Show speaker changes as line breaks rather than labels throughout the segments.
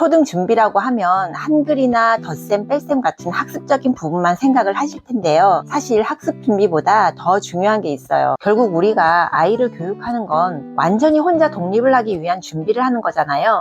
초등 준비라고 하면 한글이나 덧셈, 뺄셈 같은 학습적인 부분만 생각을 하실 텐데요. 사실 학습 준비보다 더 중요한 게 있어요. 결국 우리가 아이를 교육하는 건 완전히 혼자 독립을 하기 위한 준비를 하는 거잖아요.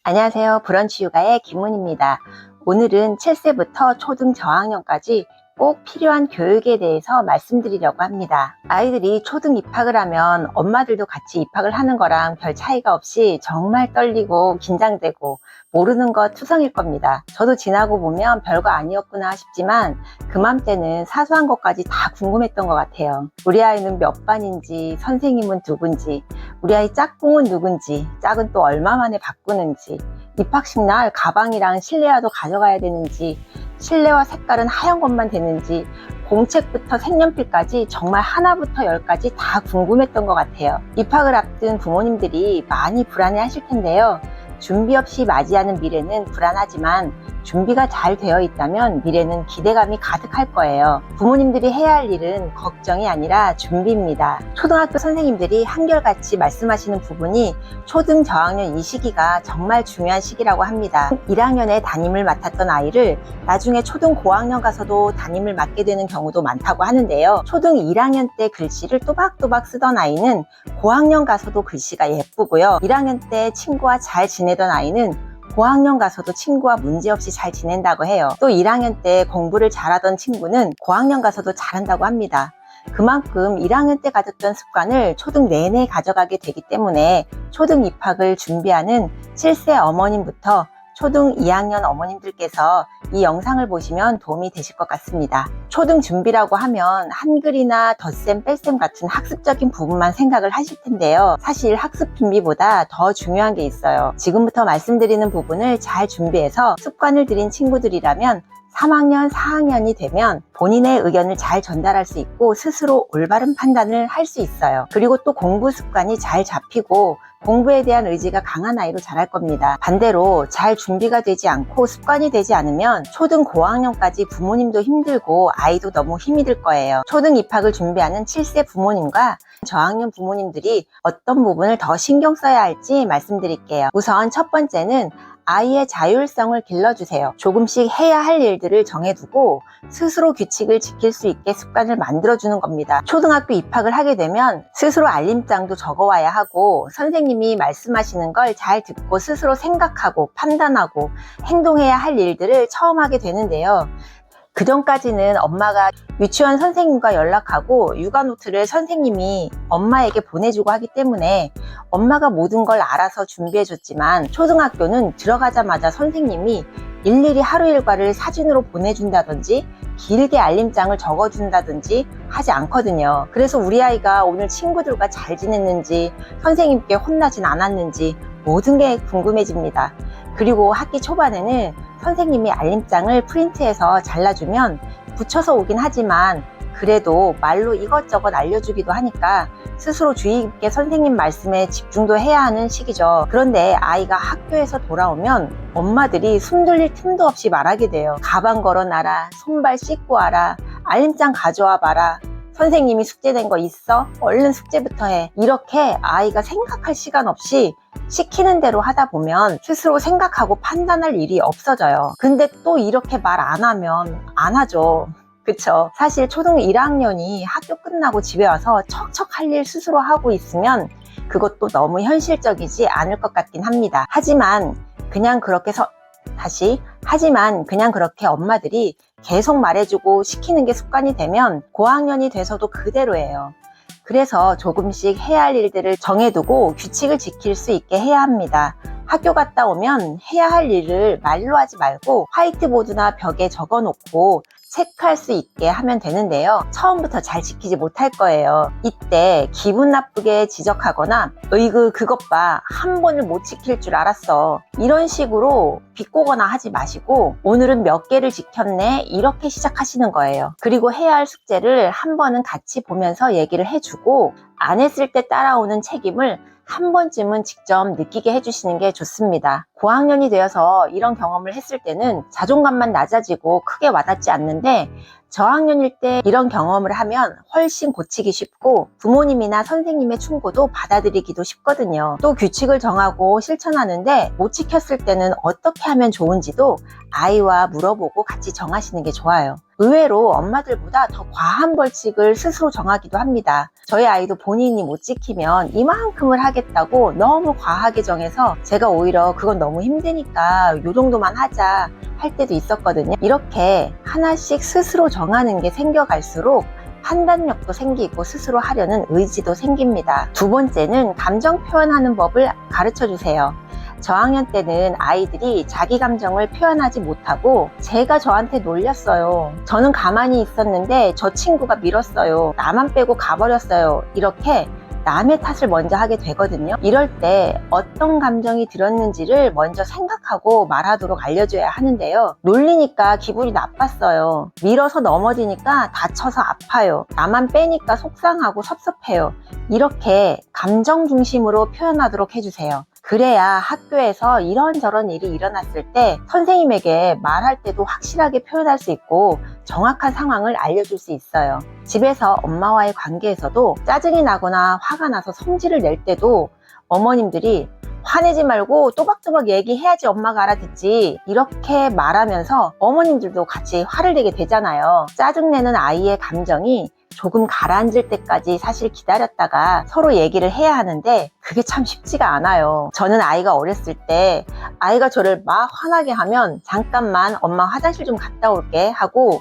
안녕하세요. 브런치 육아의 김문입니다. 오늘은 7세부터 초등 저학년까지 꼭 필요한 교육에 대해서 말씀드리려고 합니다. 아이들이 초등 입학을 하면 엄마들도 같이 입학을 하는 거랑 별 차이가 없이 정말 떨리고 긴장되고 모르는 것 투성일 겁니다. 저도 지나고 보면 별거 아니었구나 싶지만 그맘때는 사소한 것까지 다 궁금했던 것 같아요. 우리 아이는 몇 반인지, 선생님은 누군지, 우리 아이 짝꿍은 누군지, 짝은 또 얼마 만에 바꾸는지, 입학식 날 가방이랑 실내화도 가져가야 되는지, 실내화 색깔은 하얀 것만 되는지, 공책부터 색연필까지 정말 하나부터 열까지 다 궁금했던 것 같아요. 입학을 앞둔 부모님들이 많이 불안해 하실 텐데요. 준비 없이 맞이하는 미래는 불안하지만 준비가 잘 되어 있다면 미래는 기대감이 가득할 거예요. 부모님들이 해야 할 일은 걱정이 아니라 준비입니다. 초등학교 선생님들이 한결같이 말씀하시는 부분이 초등 저학년 이 시기가 정말 중요한 시기라고 합니다. 1학년에 담임을 맡았던 아이를 나중에 초등 고학년 가서도 담임을 맡게 되는 경우도 많다고 하는데요. 초등 1학년 때 글씨를 또박또박 쓰던 아이는 고학년 가서도 글씨가 예쁘고요. 1학년 때 친구와 잘 지내던 아이는 고학년 가서도 친구와 문제없이 잘 지낸다고 해요. 또 1학년 때 공부를 잘하던 친구는 고학년 가서도 잘한다고 합니다. 그만큼 1학년 때 가졌던 습관을 초등 내내 가져가게 되기 때문에 초등 입학을 준비하는 7세 어머님부터 초등 2학년 어머님들께서 이 영상을 보시면 도움이 되실 것 같습니다. 초등 준비라고 하면 한글이나 덧셈, 뺄셈 같은 학습적인 부분만 생각을 하실 텐데요. 사실 학습 준비보다 더 중요한 게 있어요. 지금부터 말씀드리는 부분을 잘 준비해서 습관을 들인 친구들이라면 3학년, 4학년이 되면 본인의 의견을 잘 전달할 수 있고 스스로 올바른 판단을 할 수 있어요. 그리고 또 공부 습관이 잘 잡히고 공부에 대한 의지가 강한 아이로 자랄 겁니다. 반대로 잘 준비가 되지 않고 습관이 되지 않으면 초등 고학년까지 부모님도 힘들고 아이도 너무 힘이 들 거예요. 초등 입학을 준비하는 7세 부모님과 저학년 부모님들이 어떤 부분을 더 신경 써야 할지 말씀드릴게요. 우선 첫 번째는 아이의 자율성을 길러주세요. 조금씩 해야 할 일들을 정해두고 스스로 규칙을 지킬 수 있게 습관을 만들어주는 겁니다. 초등학교 입학을 하게 되면 스스로 알림장도 적어와야 하고 선생님이 말씀하시는 걸 잘 듣고 스스로 생각하고 판단하고 행동해야 할 일들을 처음 하게 되는데요. 그 전까지는 엄마가 유치원 선생님과 연락하고 육아노트를 선생님이 엄마에게 보내주고 하기 때문에 엄마가 모든 걸 알아서 준비해줬지만 초등학교는 들어가자마자 선생님이 일일이 하루 일과를 사진으로 보내준다든지 길게 알림장을 적어준다든지 하지 않거든요. 그래서 우리 아이가 오늘 친구들과 잘 지냈는지 선생님께 혼나진 않았는지 모든 게 궁금해집니다. 그리고 학기 초반에는 선생님이 알림장을 프린트해서 잘라주면 붙여서 오긴 하지만 그래도 말로 이것저것 알려주기도 하니까 스스로 주의 깊게 선생님 말씀에 집중도 해야 하는 시기죠. 그런데 아이가 학교에서 돌아오면 엄마들이 숨 돌릴 틈도 없이 말하게 돼요. 가방 걸어놔라, 손발 씻고 와라, 알림장 가져와 봐라, 선생님이 숙제 낸 거 있어? 얼른 숙제부터 해. 이렇게 아이가 생각할 시간 없이 시키는 대로 하다 보면 스스로 생각하고 판단할 일이 없어져요. 근데 또 이렇게 말 안 하면 안 하죠. 그쵸? 사실 초등 1학년이 학교 끝나고 집에 와서 척척 할 일 스스로 하고 있으면 그것도 너무 현실적이지 않을 것 같긴 합니다. 하지만 그냥 그렇게 엄마들이 계속 말해주고 시키는 게 습관이 되면 고학년이 돼서도 그대로예요. 그래서 조금씩 해야 할 일들을 정해두고 규칙을 지킬 수 있게 해야 합니다. 학교 갔다 오면 해야 할 일을 말로 하지 말고 화이트보드나 벽에 적어놓고 체크할 수 있게 하면 되는데요. 처음부터 잘 지키지 못할 거예요. 이때 기분 나쁘게 지적하거나 으이그 그것 봐, 한 번을 못 지킬 줄 알았어, 이런 식으로 비꼬거나 하지 마시고 오늘은 몇 개를 지켰네 이렇게 시작하시는 거예요. 그리고 해야 할 숙제를 한 번은 같이 보면서 얘기를 해주고 안 했을 때 따라오는 책임을 한 번쯤은 직접 느끼게 해주시는 게 좋습니다. 고학년이 되어서 이런 경험을 했을 때는 자존감만 낮아지고 크게 와닿지 않는데 저학년일 때 이런 경험을 하면 훨씬 고치기 쉽고 부모님이나 선생님의 충고도 받아들이기도 쉽거든요. 또 규칙을 정하고 실천하는데 못 지켰을 때는 어떻게 하면 좋은지도 아이와 물어보고 같이 정하시는 게 좋아요. 의외로 엄마들보다 더 과한 벌칙을 스스로 정하기도 합니다. 저희 아이도 본인이 못 지키면 이만큼을 하겠다고 너무 과하게 정해서 제가 오히려 그건 너무 힘드니까 요 정도만 하자 할 때도 있었거든요. 이렇게 하나씩 스스로 정하는 게 생겨갈수록 판단력도 생기고 스스로 하려는 의지도 생깁니다. 두 번째는 감정 표현하는 법을 가르쳐 주세요. 저학년 때는 아이들이 자기 감정을 표현하지 못하고 제가 저한테 놀렸어요. 저는 가만히 있었는데 저 친구가 밀었어요. 나만 빼고 가버렸어요. 이렇게 남의 탓을 먼저 하게 되거든요. 이럴 때 어떤 감정이 들었는지를 먼저 생각하고 말하도록 알려줘야 하는데요. 놀리니까 기분이 나빴어요. 밀어서 넘어지니까 다쳐서 아파요. 나만 빼니까 속상하고 섭섭해요. 이렇게 감정 중심으로 표현하도록 해주세요. 그래야 학교에서 이런저런 일이 일어났을 때 선생님에게 말할 때도 확실하게 표현할 수 있고 정확한 상황을 알려줄 수 있어요. 집에서 엄마와의 관계에서도 짜증이 나거나 화가 나서 성질을 낼 때도 어머님들이 화내지 말고 또박또박 얘기해야지 엄마가 알아듣지, 이렇게 말하면서 어머님들도 같이 화를 내게 되잖아요. 짜증내는 아이의 감정이 조금 가라앉을 때까지 사실 기다렸다가 서로 얘기를 해야 하는데 그게 참 쉽지가 않아요. 저는 아이가 어렸을 때 아이가 저를 막 화나게 하면 잠깐만 엄마 화장실 좀 갔다 올게 하고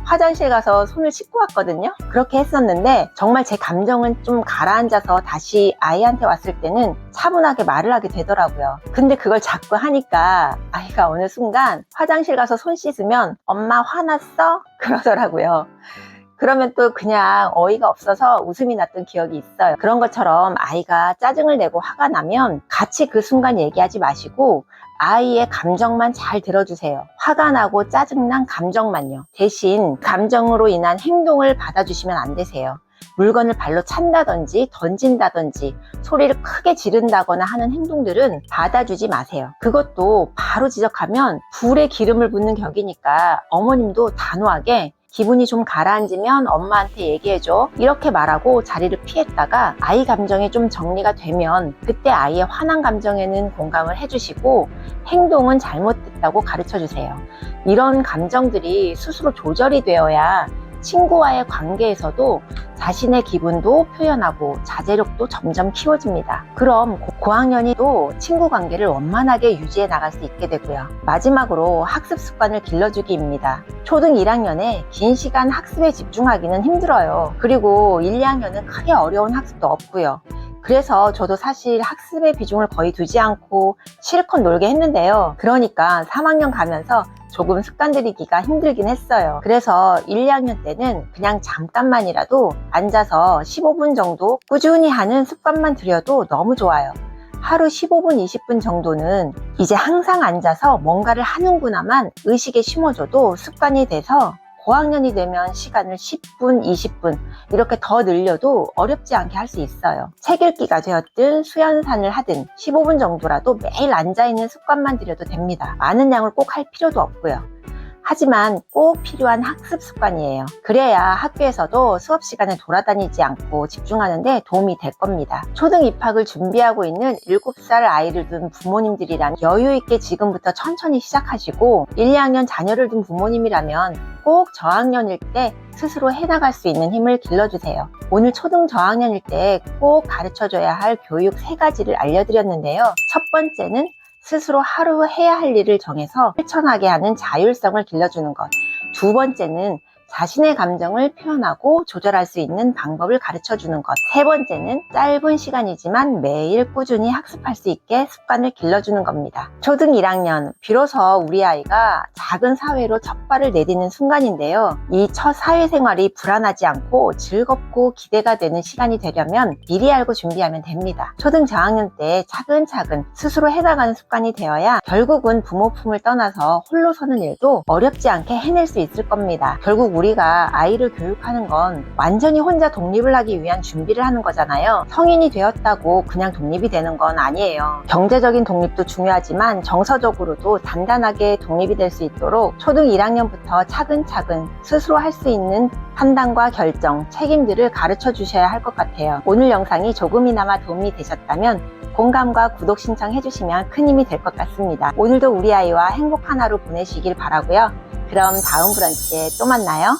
화장실 가서 손을 씻고 왔거든요. 그렇게 했었는데 정말 제 감정은 좀 가라앉아서 다시 아이한테 왔을 때는 차분하게 말을 하게 되더라고요. 근데 그걸 자꾸 하니까 아이가 어느 순간 화장실 가서 손 씻으면 엄마 화났어? 그러더라고요. 그러면 또 그냥 어이가 없어서 웃음이 났던 기억이 있어요. 그런 것처럼 아이가 짜증을 내고 화가 나면 같이 그 순간 얘기하지 마시고 아이의 감정만 잘 들어주세요. 화가 나고 짜증난 감정만요. 대신 감정으로 인한 행동을 받아주시면 안 되세요. 물건을 발로 찬다든지 던진다든지 소리를 크게 지른다거나 하는 행동들은 받아주지 마세요. 그것도 바로 지적하면 불에 기름을 붓는 격이니까 어머님도 단호하게 기분이 좀 가라앉으면 엄마한테 얘기해줘, 이렇게 말하고 자리를 피했다가 아이 감정이 좀 정리가 되면 그때 아이의 화난 감정에는 공감을 해주시고 행동은 잘못됐다고 가르쳐주세요. 이런 감정들이 스스로 조절이 되어야 친구와의 관계에서도 자신의 기분도 표현하고 자제력도 점점 키워집니다. 그럼 고학년이 또 친구 관계를 원만하게 유지해 나갈 수 있게 되고요. 마지막으로 학습 습관을 길러주기입니다. 초등 1학년에 긴 시간 학습에 집중하기는 힘들어요. 그리고 1, 2학년은 크게 어려운 학습도 없고요. 그래서 저도 사실 학습의 비중을 거의 두지 않고 실컷 놀게 했는데요. 그러니까 3학년 가면서 조금 습관 들이기가 힘들긴 했어요. 그래서 1, 2학년 때는 그냥 잠깐만이라도 앉아서 15분 정도 꾸준히 하는 습관만 들여도 너무 좋아요. 하루 15분, 20분 정도는 이제 항상 앉아서 뭔가를 하는구나만 의식에 심어줘도 습관이 돼서 고학년이 되면 시간을 10분, 20분 이렇게 더 늘려도 어렵지 않게 할 수 있어요. 책 읽기가 되었든 수연산을 하든 15분 정도라도 매일 앉아있는 습관만 들여도 됩니다. 많은 양을 꼭 할 필요도 없고요. 하지만 꼭 필요한 학습 습관이에요. 그래야 학교에서도 수업 시간에 돌아다니지 않고 집중하는 데 도움이 될 겁니다. 초등 입학을 준비하고 있는 7살 아이를 둔 부모님들이라면 여유 있게 지금부터 천천히 시작하시고 1, 2학년 자녀를 둔 부모님이라면 꼭 저학년일 때 스스로 해나갈 수 있는 힘을 길러주세요. 오늘 초등 저학년일 때 꼭 가르쳐줘야 할 교육 3가지를 알려드렸는데요. 첫 번째는 스스로 하루 해야 할 일을 정해서 실천하게 하는 자율성을 길러주는 것. 두 번째는 자신의 감정을 표현하고 조절할 수 있는 방법을 가르쳐주는 것. 세 번째는 짧은 시간이지만 매일 꾸준히 학습할 수 있게 습관을 길러주는 겁니다. 초등 1학년, 비로소 우리 아이가 작은 사회로 첫 발을 내딛는 순간인데요. 이 첫 사회생활이 불안하지 않고 즐겁고 기대가 되는 시간이 되려면 미리 알고 준비하면 됩니다. 초등 저학년 때 차근차근 스스로 해나가는 습관이 되어야 결국은 부모 품을 떠나서 홀로 서는 일도 어렵지 않게 해낼 수 있을 겁니다. 결국 우리가 아이를 교육하는 건 완전히 혼자 독립을 하기 위한 준비를 하는 거잖아요. 성인이 되었다고 그냥 독립이 되는 건 아니에요. 경제적인 독립도 중요하지만 정서적으로도 단단하게 독립이 될 수 있도록 초등 1학년부터 차근차근 스스로 할 수 있는 판단과 결정, 책임들을 가르쳐 주셔야 할 것 같아요. 오늘 영상이 조금이나마 도움이 되셨다면 공감과 구독 신청해 주시면 큰 힘이 될 것 같습니다. 오늘도 우리 아이와 행복한 하루 보내시길 바라고요. 그럼 다음 브런치에 또 만나요.